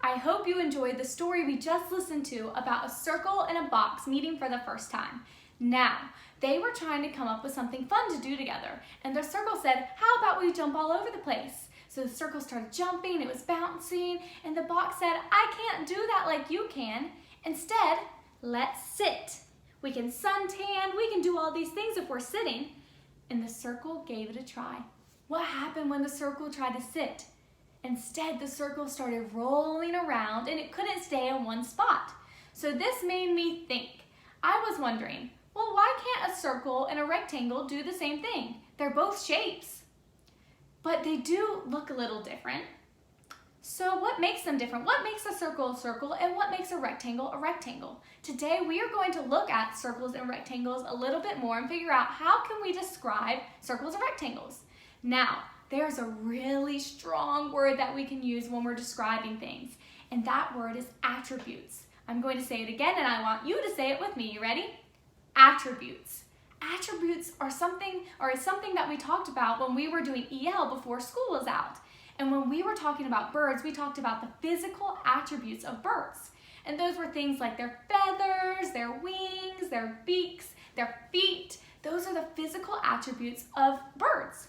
I hope you enjoyed the story we just listened to about a circle and a box meeting for the first time. Now, they were trying to come up with something fun to do together, and the circle said, how about we jump all over the place? So the circle started jumping, it was bouncing, and the box said, I can't do that like you can. Instead, let's sit. We can suntan, we can do all these things if we're sitting. And the circle gave it a try. What happened when the circle tried to sit? Instead, the circle started rolling around and it couldn't stay in one spot. So this made me think. I was wondering, well, why can't a circle and a rectangle do the same thing? They're both shapes, but they do look a little different. So what makes them different? What makes a circle and what makes a rectangle a rectangle? Today we are going to look at circles and rectangles a little bit more and figure out how can we describe circles and rectangles. Now, there's a really strong word that we can use when we're describing things, and that word is attributes. I'm going to say it again and I want you to say it with me. You ready? Attributes. Attributes are something that we talked about when we were doing EL before school was out. And when we were talking about birds, we talked about the physical attributes of birds. And those were things like their feathers, their wings, their beaks, their feet. Those are the physical attributes of birds.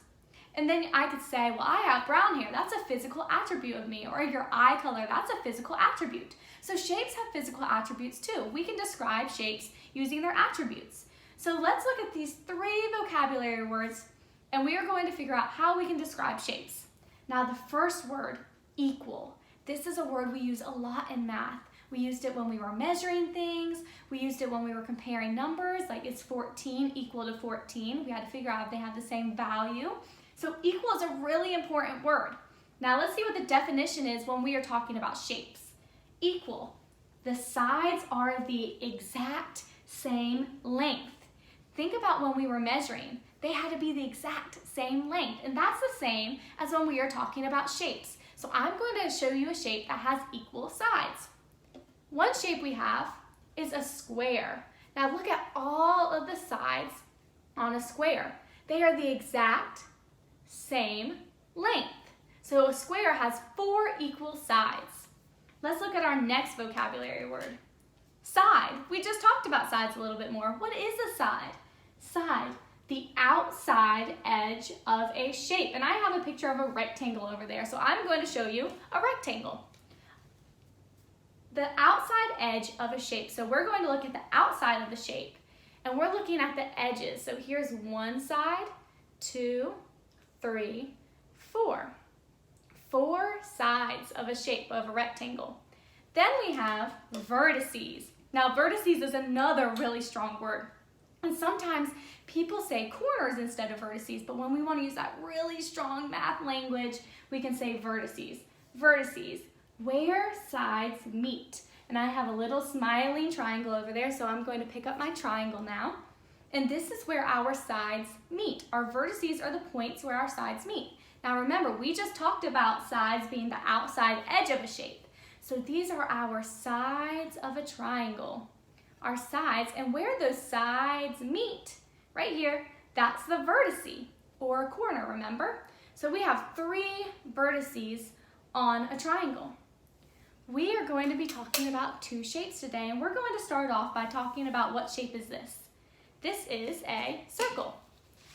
And then I could say, well, I have brown hair. That's a physical attribute of me. Or your eye color, that's a physical attribute. So shapes have physical attributes too. We can describe shapes using their attributes. So let's look at these 3 vocabulary words, and we are going to figure out how we can describe shapes. Now the first word, equal. This is a word we use a lot in math. We used it when we were measuring things. We used it when we were comparing numbers, like is 14 equal to 14? We had to figure out if they had the same value. So equal is a really important word. Now let's see what the definition is when we are talking about shapes. Equal. The sides are the exact same length. Think about when we were measuring. They had to be the exact same length, and that's the same as when we are talking about shapes. So I'm going to show you a shape that has equal sides. One shape we have is a square. Now look at all of the sides on a square. They are the exact same length. So a square has 4 equal sides. Let's look at our next vocabulary word. Side. We just talked about sides a little bit more. What is a side? Side. The outside edge of a shape. And I have a picture of a rectangle over there, so I'm going to show you a rectangle. The outside edge of a shape. So we're going to look at the outside of the shape, and we're looking at the edges. So here's one side, 2, 3, 4. 4 sides of a shape of a rectangle. Then we have vertices. Now vertices is another really strong word. And sometimes people say corners instead of vertices, but when we want to use that really strong math language, we can say vertices. Vertices, where sides meet. And I have a little smiling triangle over there, so I'm going to pick up my triangle now. And this is where our sides meet. Our vertices are the points where our sides meet. Now remember, we just talked about sides being the outside edge of a shape. So these are our sides of a triangle. Our sides, and where those sides meet, right here, that's the vertice, or a corner, remember? So we have 3 vertices on a triangle. We are going to be talking about 2 shapes today, and we're going to start off by talking about what shape is this. This is a circle.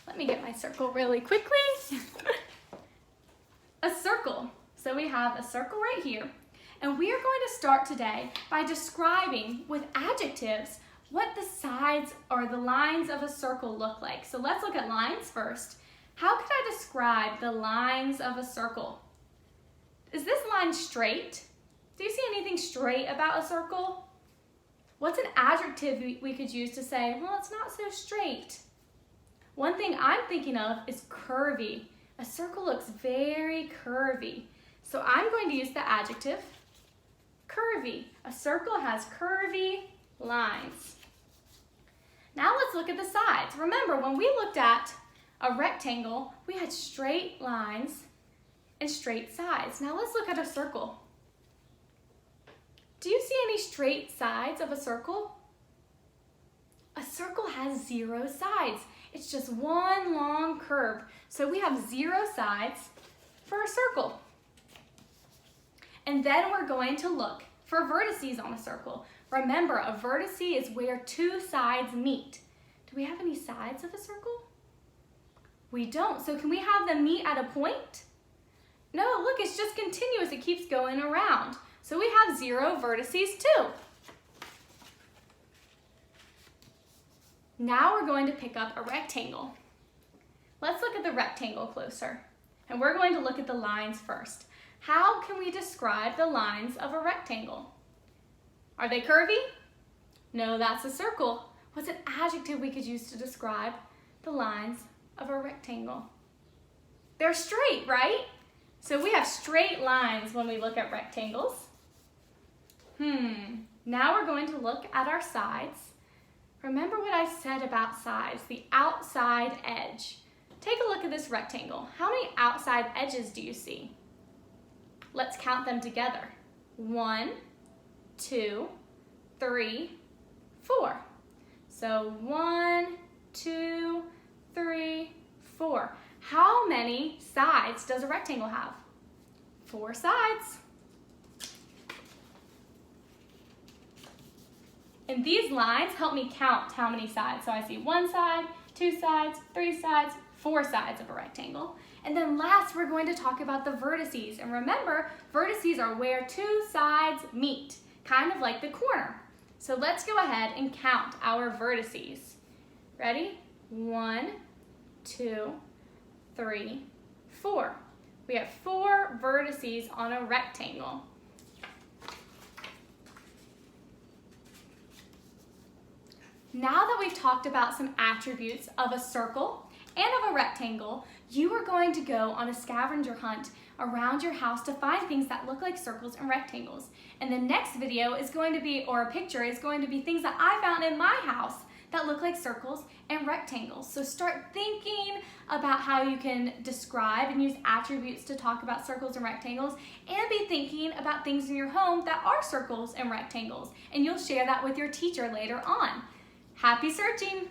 Let me get my circle really quickly. A circle. So we have a circle right here. And we are going to start today by describing with adjectives what the sides or the lines of a circle look like. So let's look at lines first. How could I describe the lines of a circle? Is this line straight? Do you see anything straight about a circle? What's an adjective we could use to say, well, it's not so straight? One thing I'm thinking of is curvy. A circle looks very curvy. So I'm going to use the adjective curvy. A circle has curvy lines. Now let's look at the sides. Remember, when we looked at a rectangle, we had straight lines and straight sides. Now let's look at a circle. Do you see any straight sides of a circle? A circle has 0 sides. It's just one long curve. So we have 0 sides for a circle. And then we're going to look for vertices on a circle. Remember, a vertex is where two sides meet. Do we have any sides of a circle? We don't. So can we have them meet at a point? No, look, it's just continuous. It keeps going around. So we have 0 vertices too. Now we're going to pick up a rectangle. Let's look at the rectangle closer. And we're going to look at the lines first. How can we describe the lines of a rectangle? Are they curvy? No, that's a circle. What's an adjective we could use to describe the lines of a rectangle? They're straight, right? So we have straight lines when we look at rectangles. Now we're going to look at our sides. Remember what I said about sides, the outside edge. Take a look at this rectangle. How many outside edges do you see? Let's count them together. 1, 2, 3, 4. So 1, 2, 3, 4. How many sides does a rectangle have? 4 sides. And these lines help me count how many sides. So I see 1 side, 2 sides, 3 sides, 4 sides of a rectangle. And then last, we're going to talk about the vertices. And remember, vertices are where two sides meet, kind of like the corner. So let's go ahead and count our vertices. Ready? 1, 2, 3, 4. We have 4 vertices on a rectangle. Now that we've talked about some attributes of a circle and of a rectangle, you are going to go on a scavenger hunt around your house to find things that look like circles and rectangles. And the next video is going to be, or a picture is going to be things that I found in my house that look like circles and rectangles. So start thinking about how you can describe and use attributes to talk about circles and rectangles, and be thinking about things in your home that are circles and rectangles. And you'll share that with your teacher later on. Happy searching!